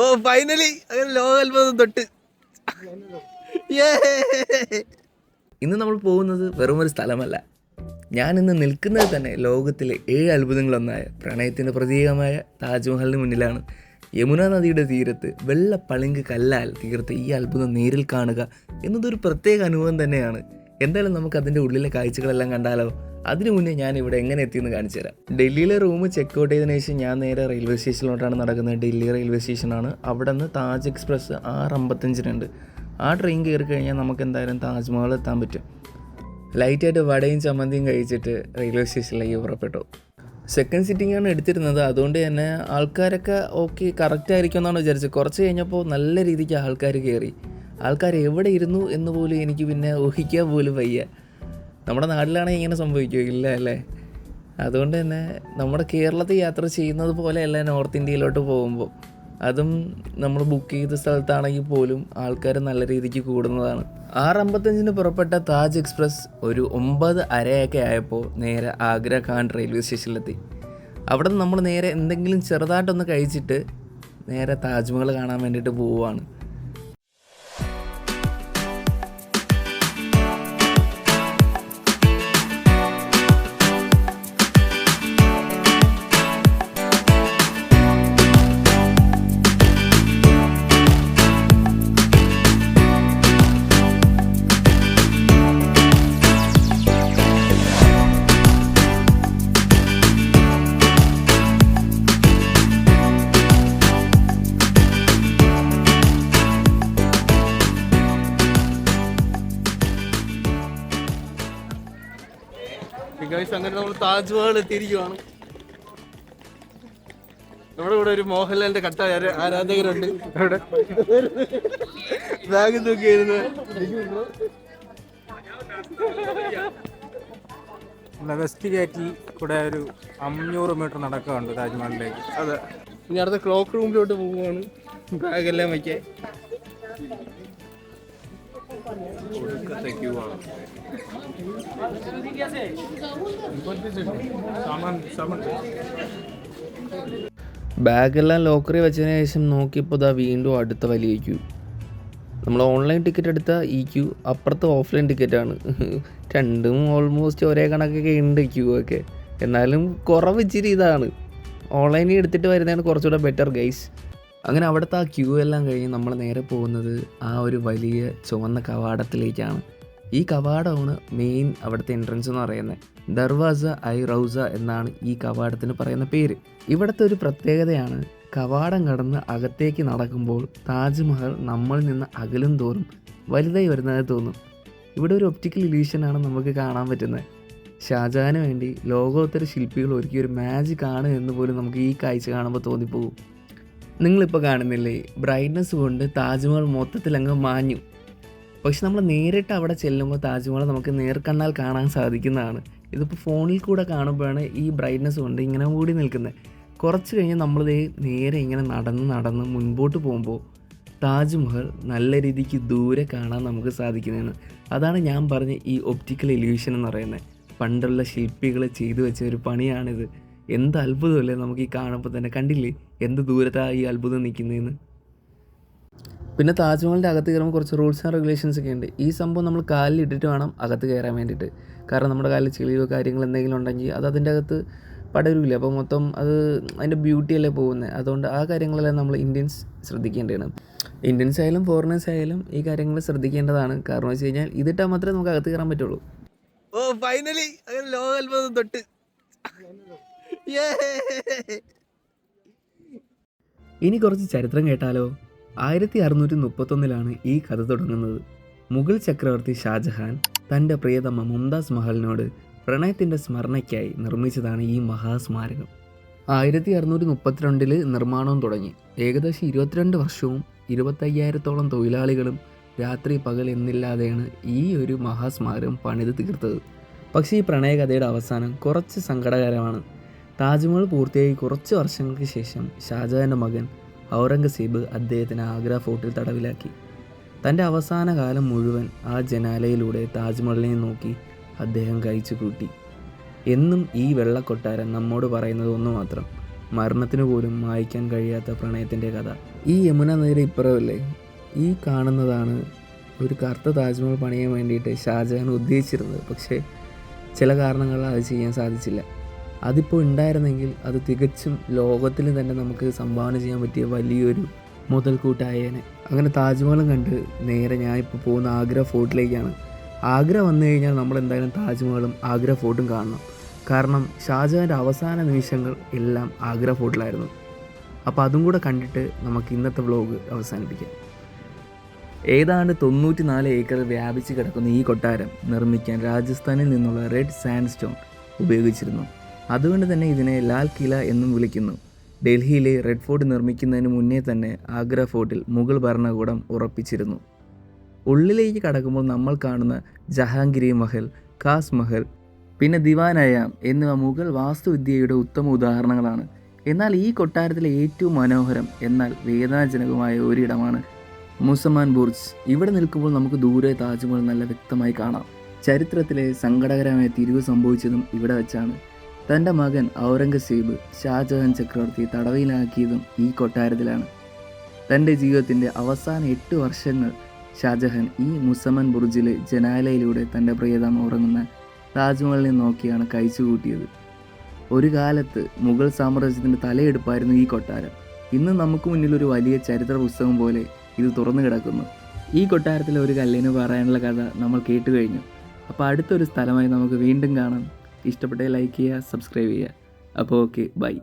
ഓ finally അങ്ങനെ ലോകാത്ഭുതം തൊട്ട്. ഇന്ന് നമ്മൾ പോകുന്നത് വെറും ഒരു സ്ഥലമല്ല. ഞാൻ ഇന്ന് നിൽക്കുന്നത് തന്നെ ലോകത്തിലെ 7 അത്ഭുതങ്ങളൊന്നായ പ്രണയത്തിൻ്റെ പ്രതീകമായ താജ്മഹലിന് മുന്നിലാണ്. യമുന നദിയുടെ തീരത്ത് വെള്ള പളിങ്ക് കല്ലാൽ തീർത്ത ഈ അത്ഭുതം നേരിൽ കാണുക എന്നതൊരു പ്രത്യേക അനുഭവം തന്നെയാണ്. എന്തായാലും നമുക്ക് അതിൻ്റെ ഉള്ളിലെ കാഴ്ചകളെല്ലാം കണ്ടാലോ? അതിനു മുന്നേ ഞാൻ ഇവിടെ എങ്ങനെ എത്തിയെന്ന് കാണിച്ചു തരാം. ഡൽഹിയിലെ റൂം ചെക്ക് ഔട്ട് ചെയ്തതിനു ശേഷം ഞാൻ നേരെ റെയിൽവേ സ്റ്റേഷനിലോട്ടാണ് നടക്കുന്നത്. ഡൽഹി റെയിൽവേ സ്റ്റേഷനാണ്. അവിടെ നിന്ന് താജ് എക്സ്പ്രസ് 6:55 ആ ട്രെയിൻ കയറി കഴിഞ്ഞാൽ നമുക്ക് എന്തായാലും താജ്മഹൽ എത്താൻ പറ്റും. ലൈറ്റായിട്ട് വടയും ചമ്മന്തിയും കഴിച്ചിട്ട് റെയിൽവേ സ്റ്റേഷനിലേക്ക് പുറപ്പെട്ടു. സെക്കൻഡ് സിറ്റിംഗാണ് എടുത്തിരുന്നത്. അതുകൊണ്ട് തന്നെ ആൾക്കാരൊക്കെ ഓക്കെ കറക്റ്റ് ആയിരിക്കും എന്നാണ് വിചാരിച്ചത്. കുറച്ച് കഴിഞ്ഞപ്പോൾ നല്ല രീതിക്ക് ആൾക്കാർ കയറി. ആൾക്കാർ എവിടെ ഇരുന്നു എന്ന് പോലും എനിക്ക് പിന്നെ ഊഹിക്കാൻ പോലും വയ്യ. നമ്മുടെ നാട്ടിലാണെങ്കിൽ ഇങ്ങനെ സംഭവിക്കുമോ? ഇല്ല അല്ലേ? അതുകൊണ്ട് തന്നെ നമ്മുടെ കേരളത്തിൽ യാത്ര ചെയ്യുന്നത് പോലെയല്ല നോർത്ത് ഇന്ത്യയിലോട്ട് പോകുമ്പോൾ. അതും നമ്മൾ ബുക്ക് ചെയ്ത സ്ഥലത്താണെങ്കിൽ പോലും ആൾക്കാർ നല്ല രീതിക്ക് കൂടുന്നതാണ്. 6:55 പുറപ്പെട്ട താജ് എക്സ്പ്രസ് ഒരു 9:30 ആയപ്പോൾ നേരെ ആഗ്ര ഖാൻ റെയിൽവേ സ്റ്റേഷനിലെത്തി. അവിടെ നിന്ന് നമ്മൾ നേരെ എന്തെങ്കിലും ചെറുതായിട്ടൊന്ന് കഴിച്ചിട്ട് നേരെ താജ്മഹൽ കാണാൻ വേണ്ടിയിട്ട് പോവുകയാണ്. അങ്ങനെ നമ്മൾ താജ്മഹൽ എത്തിയിരിക്കുവാണ്. നമ്മുടെ കൂടെ ഒരു മോഹൻലാലിന്റെ കട്ട ആരാധകരുണ്ട്. അവിടെ ബാഗ് തൂക്കിയിരുന്നു. വെസ്റ്റ് ഗേറ്റിൽ കൂടെ ഒരു 500 മീറ്റർ നടക്കാറുണ്ട് താജ്മഹലിലേക്ക്. അതെ, ഇനി അടുത്ത ക്ലോക്ക് റൂമിലോട്ട് പോവുകയാണ് ബാഗെല്ലാം വയ്ക്കാൻ. ബാഗെല്ലാം ലോക്കറി വെച്ചതിന് ശേഷം നോക്കിയപ്പോൾ ഇതാ വീണ്ടും അടുത്ത വലിയ ക്യൂ. നമ്മൾ ഓൺലൈൻ ടിക്കറ്റ് എടുത്ത ഈ ക്യൂ, അപ്പുറത്ത് ഓഫ്ലൈൻ ടിക്കറ്റാണ്. രണ്ടും ഓൾമോസ്റ്റ് ഒരേ കണക്കൊക്കെ ഉണ്ട് ക്യൂ ഒക്കെ. എന്നാലും കുറവ് ഇച്ചിരി ഇതാണ്. ഓൺലൈനിൽ എടുത്തിട്ട് വരുന്നതാണ് കുറച്ചുകൂടെ ബെറ്റർ ഗൈസ്. അങ്ങനെ അവിടുത്തെ ആ ക്യൂ എല്ലാം കഴിഞ്ഞ് നമ്മൾ നേരെ പോകുന്നത് ആ ഒരു വലിയ ചുവന്ന കവാടത്തിലേക്കാണ്. ഈ കവാടമാണ് മെയിൻ അവിടുത്തെ എൻട്രൻസ് എന്ന് പറയുന്നത്. ദർവാസ ഐ റൗസ എന്നാണ് ഈ കവാടത്തിന് പറയുന്ന പേര്. ഇവിടുത്തെ ഒരു പ്രത്യേകതയാണ്, കവാടം കടന്ന് അകത്തേക്ക് നടക്കുമ്പോൾ താജ്മഹൽ നമ്മളിൽ നിന്ന് അകലും തോറും വലുതായി വരുന്നത് തോന്നും. ഇവിടെ ഒരു ഒപ്റ്റിക്കൽ ഇല്യൂഷനാണ് നമുക്ക് കാണാൻ പറ്റുന്നത്. ഷാജഹാന് വേണ്ടി ലോകോത്തര ശില്പികൾ ഒരുക്കിയ ഒരു മാജിക് ആണ് എന്ന് പോലും നമുക്ക് ഈ കാഴ്ച കാണുമ്പോൾ തോന്നിപ്പോകും. നിങ്ങളിപ്പോൾ കാണുന്നില്ലേ, ബ്രൈറ്റ്നസ് കൊണ്ട് താജ്മഹൽ മൊത്തത്തിലങ്ങ് മാഞ്ഞു. പക്ഷെ നമ്മൾ നേരിട്ട് അവിടെ ചെല്ലുമ്പോൾ താജ്മഹൽ നമുക്ക് നേർക്കണ്ണാൽ കാണാൻ സാധിക്കുന്നതാണ്. ഇതിപ്പോൾ ഫോണിൽ കൂടെ കാണുമ്പോഴാണ് ഈ ബ്രൈറ്റ്നസ് കൊണ്ട് ഇങ്ങനെ കൂടി നിൽക്കുന്നത്. കുറച്ച് കഴിഞ്ഞ് നമ്മളിത് നേരെ ഇങ്ങനെ നടന്ന് മുൻപോട്ട് പോകുമ്പോൾ താജ്മഹൽ നല്ല രീതിക്ക് ദൂരെ കാണാൻ നമുക്ക് സാധിക്കുന്നതാണ്. അതാണ് ഞാൻ പറഞ്ഞ ഈ ഒപ്റ്റിക്കൽ ഇല്യൂഷൻ എന്ന് പറയുന്നത്. പണ്ടുള്ള ശില്പികൾ ചെയ്തു വെച്ച ഒരു പണിയാണിത്. എന്ത് അത്ഭുതമല്ലേ നമുക്ക് ഈ കാണുമ്പോൾ തന്നെ. കണ്ടില്ലേ എന്ത് ദൂരത്താണ് ഈ അത്ഭുതം നിൽക്കുന്നതെന്ന്. പിന്നെ താജ്മഹലിൻ്റെ അകത്ത് കയറുമ്പോൾ കുറച്ച് റൂൾസ് ആൻഡ് റെഗുലേഷൻസ് ഒക്കെ ഉണ്ട്. ഈ സംഭവം നമ്മൾ കാലിൽ ഇട്ടിട്ട് വേണം അകത്ത് കയറാൻ വേണ്ടിയിട്ട്. കാരണം നമ്മുടെ കാലിൽ ചെളിയോ കാര്യങ്ങൾ എന്തെങ്കിലും ഉണ്ടെങ്കിൽ അത് അതിൻ്റെ അകത്ത് പടരില്ല. അപ്പോൾ മൊത്തം അത് അതിൻ്റെ ബ്യൂട്ടിയല്ലേ പോകുന്നത്. അതുകൊണ്ട് ആ കാര്യങ്ങളെല്ലാം നമ്മൾ ഇന്ത്യൻസ് ശ്രദ്ധിക്കേണ്ടതാണ്. ഇന്ത്യൻസ് ആയാലും ഫോറിനേഴ്സ് ആയാലും ഈ കാര്യങ്ങൾ ശ്രദ്ധിക്കേണ്ടതാണ്. കാരണം വെച്ച് കഴിഞ്ഞാൽ ഇതിട്ടാൽ മാത്രമേ നമുക്ക് അകത്ത് കയറാൻ പറ്റുള്ളൂ. ഓ ഫൈനലി അങ്ങനെ ലോകാത്ഭുതം തൊട്ട്. ഇനി കുറച്ച് ചരിത്രം കേട്ടാലോ? 1631 ഈ കഥ തുടങ്ങുന്നത്. മുഗൾ ചക്രവർത്തി ഷാജഹാൻ തൻ്റെ പ്രിയതമ മുംതാസ് മഹലിനോട് പ്രണയത്തിൻ്റെ സ്മരണയ്ക്കായി നിർമ്മിച്ചതാണ് ഈ മഹാസ്മാരകം. 1632 നിർമ്മാണവും തുടങ്ങി. ഏകദേശം 22 വർഷവും 25,000-ഓളം തൊഴിലാളികളും രാത്രി പകൽ എന്നില്ലാതെയാണ് ഈ ഒരു മഹാസ്മാരകം പണിത് തീർത്തത്. പക്ഷേ ഈ പ്രണയകഥയുടെ അവസാനം കുറച്ച് സങ്കടകരമാണ്. താജ്മഹൽ പൂർത്തിയായി കുറച്ച് വർഷങ്ങൾക്ക് ശേഷം ഷാജഹാൻ്റെ മകൻ ഔറംഗസീബ് അദ്ദേഹത്തിന് ആഗ്ര ഫോർട്ടിൽ തടവിലാക്കി. തൻ്റെ അവസാന കാലം മുഴുവൻ ആ ജനാലയിലൂടെ താജ്മഹലിനെ നോക്കി അദ്ദേഹം കഴിച്ചു കൂട്ടി. എന്നും ഈ വെള്ളക്കൊട്ടാരം നമ്മോട് പറയുന്നത് ഒന്ന് മാത്രം, മരണത്തിന് പോലും മായ്ക്കാൻ കഴിയാത്ത പ്രണയത്തിൻ്റെ കഥ. ഈ യമുന നദിയുടെ ഇപ്പുറമല്ലേ ഈ കാണുന്നതാണ് ഒരു കറുത്ത താജ്മഹൽ പണിയാൻ വേണ്ടിയിട്ട് ഷാജഹാൻ ഉദ്ദേശിച്ചിരുന്നത്. പക്ഷേ ചില കാരണങ്ങളാൽ അത് ചെയ്യാൻ സാധിച്ചില്ല. അതിപ്പോൾ ഉണ്ടായിരുന്നെങ്കിൽ അത് തികച്ചും ലോകത്തിൽ തന്നെ നമുക്ക് സംഭാവന ചെയ്യാൻ പറ്റിയ വലിയൊരു മുതൽക്കൂട്ടായേനെ. അങ്ങനെ താജ്മഹലും കണ്ട് നേരെ ഞാൻ ഇപ്പോൾ പോകുന്ന ആഗ്ര ഫോർട്ടിലേക്കാണ്. ആഗ്ര വന്നു കഴിഞ്ഞാൽ നമ്മൾ എന്തായാലും താജ്മഹലും ആഗ്ര ഫോർട്ടും കാണണം. കാരണം ഷാജഹാൻ്റെ അവസാന നിമിഷങ്ങൾ എല്ലാം ആഗ്ര ഫോർട്ടിലായിരുന്നു. അപ്പോൾ അതും കൂടെ കണ്ടിട്ട് നമുക്ക് ഇന്നത്തെ വ്ലോഗ് അവസാനിപ്പിക്കാം. ഏതാണ്ട് 94 ഏക്കർ വ്യാപിച്ച് കിടക്കുന്ന ഈ കൊട്ടാരം നിർമ്മിക്കാൻ രാജസ്ഥാനിൽ നിന്നുള്ള റെഡ് സാൻഡ് സ്റ്റോൺ ഉപയോഗിച്ചിരുന്നു. അതുകൊണ്ട് തന്നെ ഇതിനെ ലാൽ കില എന്നും വിളിക്കുന്നു. ഡൽഹിയിലെ റെഡ് ഫോർട്ട് നിർമ്മിക്കുന്നതിന് മുന്നേ തന്നെ ആഗ്ര ഫോർട്ടിൽ മുഗൾ ഭരണകൂടം ഉറപ്പിച്ചിരുന്നു. ഉള്ളിലേക്ക് കടക്കുമ്പോൾ നമ്മൾ കാണുന്ന ജഹാംഗീരി മഹൽ, ഖാസ് മഹൽ, പിന്നെ ദിവാനയാം എന്നിവ മുഗൾ വാസ്തുവിദ്യയുടെ ഉത്തമ ഉദാഹരണങ്ങളാണ്. എന്നാൽ ഈ കൊട്ടാരത്തിലെ ഏറ്റവും മനോഹരം എന്നാൽ വേദനാജനകമായ ഒരിടമാണ് മുസമാൻ ബുർജ്. ഇവിടെ നിൽക്കുമ്പോൾ നമുക്ക് ദൂരെ താജ്മഹൽ നല്ല വ്യക്തമായി കാണാം. ചരിത്രത്തിലെ സങ്കടകരമായ തിരിവ് സംഭവിച്ചതും ഇവിടെ വെച്ചാണ്. തൻ്റെ മകൻ ഔറംഗസേബ് ഷാജഹാൻ ചക്രവർത്തി തടവിലാക്കിയതും ഈ കൊട്ടാരത്തിലാണ്. തൻ്റെ ജീവിതത്തിൻ്റെ അവസാന 8 വർഷങ്ങൾ ഷാജഹാൻ ഈ മുസമൻ ബുർജിലെ ജനാലയിലൂടെ തൻ്റെ പ്രിയതമ ഉറങ്ങുന്ന താജ്മഹലിനെ നോക്കിയാണ് കഴിച്ചുകൂട്ടിയത്. ഒരു കാലത്ത് മുഗൾ സാമ്രാജ്യത്തിൻ്റെ തലയെടുപ്പായിരുന്നു ഈ കൊട്ടാരം. ഇന്ന് നമുക്ക് മുന്നിൽ ഒരു വലിയ ചരിത്ര പുസ്തകം പോലെ ഇത് തുറന്നു കിടക്കുന്നു. ഈ കൊട്ടാരത്തിലെ ഒരു കല്ലിന് പറയാനുള്ള കഥ നമ്മൾ കേട്ടു കഴിഞ്ഞു. അപ്പോൾ അടുത്തൊരു സ്ഥലമായി നമുക്ക് വീണ്ടും കാണാം. ഇഷ്ടപ്പെട്ട ലൈക്ക് ചെയ്യുക, സബ്സ്ക്രൈബ് ചെയ്യുക. അപ്പോൾ ഓക്കെ, ബൈ.